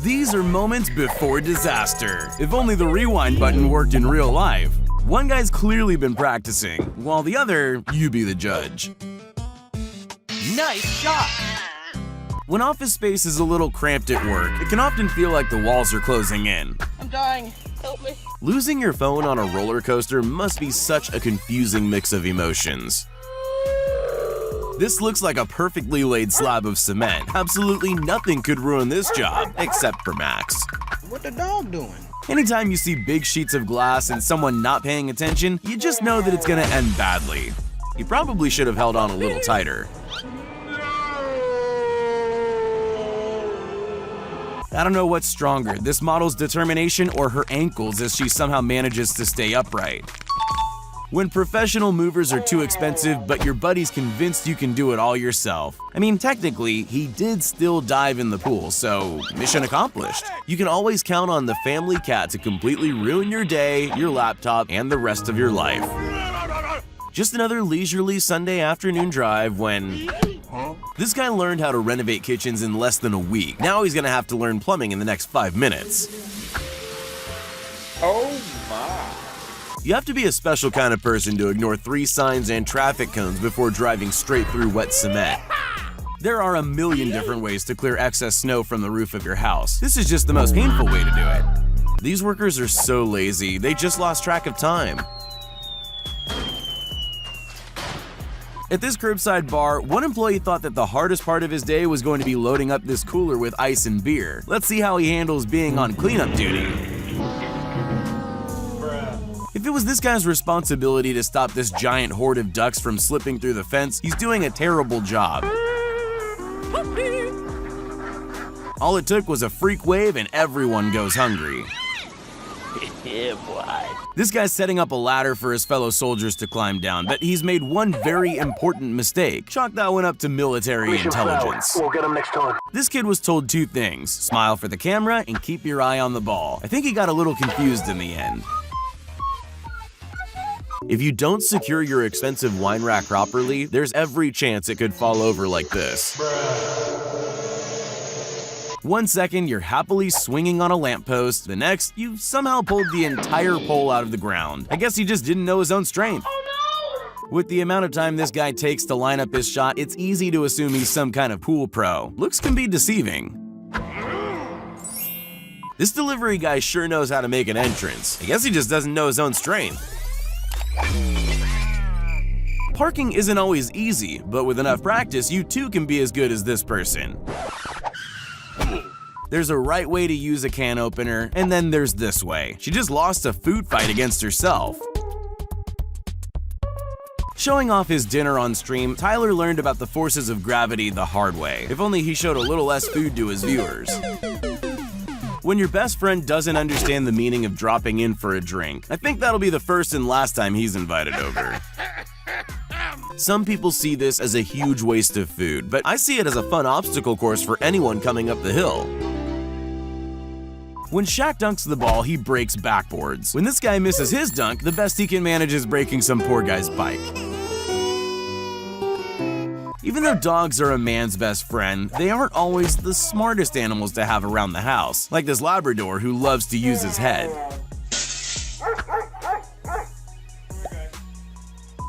These are moments before disaster. If only the rewind button worked in real life. One guy's clearly been practicing, while the other, you be the judge. Nice shot! When office space is a little cramped at work, it can often feel like the walls are closing in. I'm dying. Help me. Losing your phone on a roller coaster must be such a confusing mix of emotions. This looks like a perfectly laid slab of cement. Absolutely nothing could ruin this job, except for Max. What the dog doing? Anytime you see big sheets of glass and someone not paying attention, you just know that it's gonna end badly. You probably should have held on a little tighter. I don't know what's stronger, this model's determination or her ankles as she somehow manages to stay upright. When professional movers are too expensive, but your buddy's convinced you can do it all yourself. I mean, technically, he did still dive in the pool, so mission accomplished. You can always count on the family cat to completely ruin your day, your laptop, and the rest of your life. Just another leisurely Sunday afternoon drive when this guy learned how to renovate kitchens in less than a week. Now he's gonna have to learn plumbing in the next 5 minutes. Oh my. You have to be a special kind of person to ignore 3 signs and traffic cones before driving straight through wet cement. There are a million different ways to clear excess snow from the roof of your house. This is just the most painful way to do it. These workers are so lazy, they just lost track of time. At this curbside bar, one employee thought that the hardest part of his day was going to be loading up this cooler with ice and beer. Let's see how he handles being on cleanup duty. If it was this guy's responsibility to stop this giant horde of ducks from slipping through the fence, he's doing a terrible job. All it took was a freak wave and everyone goes hungry. Yeah, boy. This guy's setting up a ladder for his fellow soldiers to climb down, but he's made one very important mistake. Chalk that one up to military intelligence. We'll get him next time. This kid was told 2 things: smile for the camera and keep your eye on the ball. I think he got a little confused in the end. If you don't secure your expensive wine rack properly, there's every chance it could fall over like this. 1 second, you're happily swinging on a lamppost. The next, you've somehow pulled the entire pole out of the ground. I guess he just didn't know his own strength. With the amount of time this guy takes to line up his shot, it's easy to assume he's some kind of pool pro. Looks can be deceiving. This delivery guy sure knows how to make an entrance. I guess he just doesn't know his own strength. Parking isn't always easy, but with enough practice, you too can be as good as this person. There's a right way to use a can opener, and then there's this way. She just lost a food fight against herself. Showing off his dinner on stream, Tyler learned about the forces of gravity the hard way. If only he showed a little less food to his viewers. When your best friend doesn't understand the meaning of dropping in for a drink, I think that'll be the first and last time he's invited over. Some people see this as a huge waste of food, but I see it as a fun obstacle course for anyone coming up the hill. When Shaq dunks the ball, he breaks backboards. When this guy misses his dunk, the best he can manage is breaking some poor guy's bike. Even though dogs are a man's best friend, they aren't always the smartest animals to have around the house, like this Labrador who loves to use his head.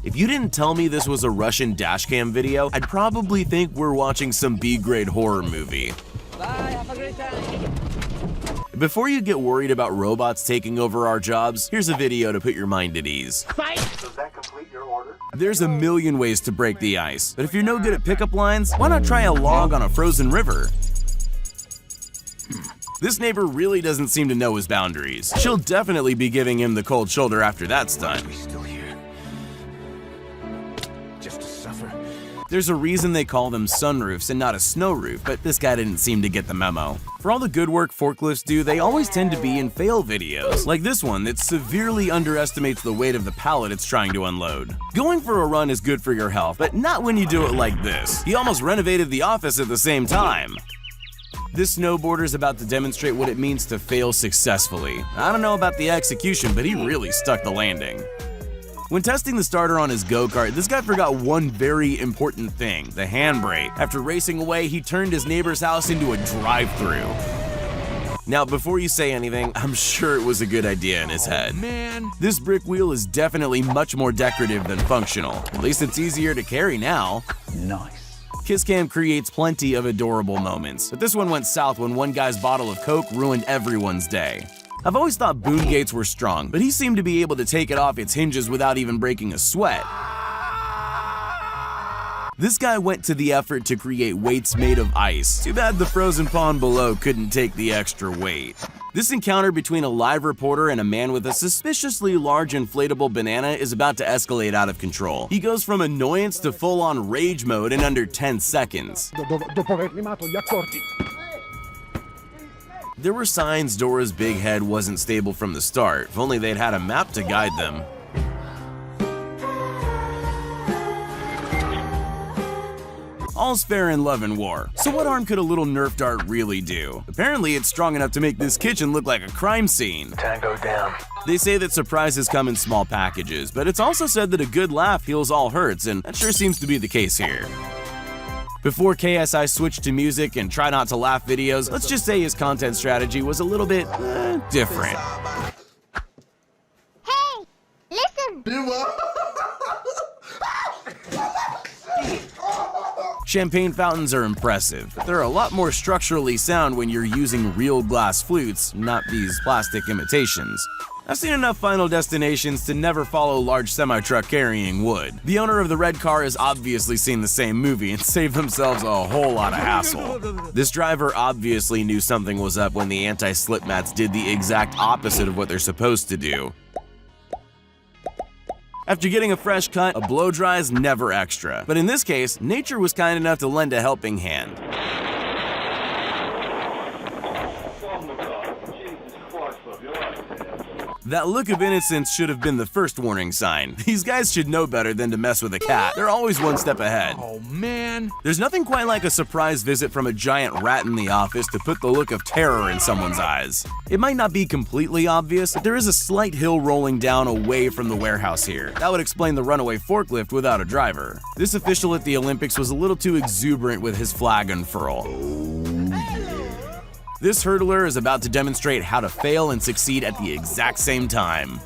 If you didn't tell me this was a Russian dashcam video, I'd probably think we're watching some B-grade horror movie. Bye, have a great time. Before you get worried about robots taking over our jobs, here's a video to put your mind at ease. Does that complete your order? There's a million ways to break the ice, but if you're no good at pickup lines, why not try a log on a frozen river? This neighbor really doesn't seem to know his boundaries. She'll definitely be giving him the cold shoulder after that's done. Still here. Just to suffer. There's a reason they call them sunroofs and not a snow roof, but this guy didn't seem to get the memo. For all the good work forklifts do, they always tend to be in fail videos, like this one that severely underestimates the weight of the pallet it's trying to unload. Going for a run is good for your health, but not when you do it like this. He almost renovated the office at the same time. This snowboarder's about to demonstrate what it means to fail successfully. I don't know about the execution, but he really stuck the landing. When testing the starter on his go-kart, this guy forgot one very important thing, the handbrake. After racing away, he turned his neighbor's house into a drive-thru. Now, before you say anything, I'm sure it was a good idea in his head. Man. This brick wheel is definitely much more decorative than functional. At least it's easier to carry now. Nice. Kisscam creates plenty of adorable moments, but this one went south when one guy's bottle of Coke ruined everyone's day. I've always thought boom gates were strong, but he seemed to be able to take it off its hinges without even breaking a sweat. This guy went to the effort to create weights made of ice. Too bad the frozen pond below couldn't take the extra weight. This encounter between a live reporter and a man with a suspiciously large inflatable banana is about to escalate out of control. He goes from annoyance to full-on rage mode in under 10 seconds. Dopo aver limato gli accordi. There were signs Dora's big head wasn't stable from the start. If only they'd had a map to guide them. All's fair in love and war. So what harm could a little Nerf dart really do? Apparently it's strong enough to make this kitchen look like a crime scene. Tango down. They say that surprises come in small packages, but it's also said that a good laugh heals all hurts, and that sure seems to be the case here. Before KSI switched to music and try not to laugh videos, let's just say his content strategy was a little bit different. Hey, listen! Champagne fountains are impressive, but they're a lot more structurally sound when you're using real glass flutes, not these plastic imitations. I've seen enough Final Destinations to never follow large semi-truck carrying wood. The owner of the red car has obviously seen the same movie and saved themselves a whole lot of hassle. This driver obviously knew something was up when the anti-slip mats did the exact opposite of what they're supposed to do. After getting a fresh cut, a blow dry is never extra. But in this case, nature was kind enough to lend a helping hand. That look of innocence should have been the first warning sign. These guys should know better than to mess with a cat. They're always one step ahead. Oh, man. There's nothing quite like a surprise visit from a giant rat in the office to put the look of terror in someone's eyes. It might not be completely obvious, but there is a slight hill rolling down away from the warehouse here. That would explain the runaway forklift without a driver. This official at the Olympics was a little too exuberant with his flag unfurl. This hurdler is about to demonstrate how to fail and succeed at the exact same time.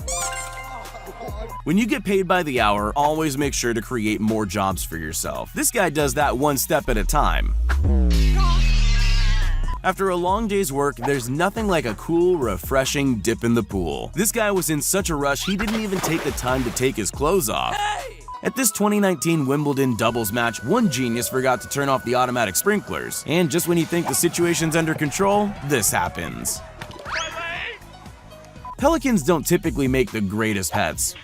When you get paid by the hour, always make sure to create more jobs for yourself. This guy does that one step at a time. After a long day's work, there's nothing like a cool, refreshing dip in the pool. This guy was in such a rush, he didn't even take the time to take his clothes off. At this 2019 Wimbledon doubles match, one genius forgot to turn off the automatic sprinklers. And just when you think the situation's under control, this happens. Pelicans don't typically make the greatest pets.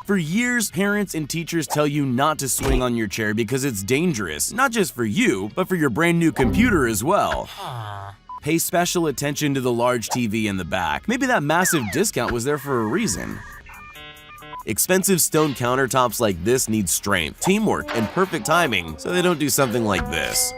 For years, parents and teachers tell you not to swing on your chair because it's dangerous, not just for you, but for your brand new computer as well. Pay special attention to the large TV in the back. Maybe that massive discount was there for a reason. Expensive stone countertops like this need strength, teamwork, and perfect timing so they don't do something like this.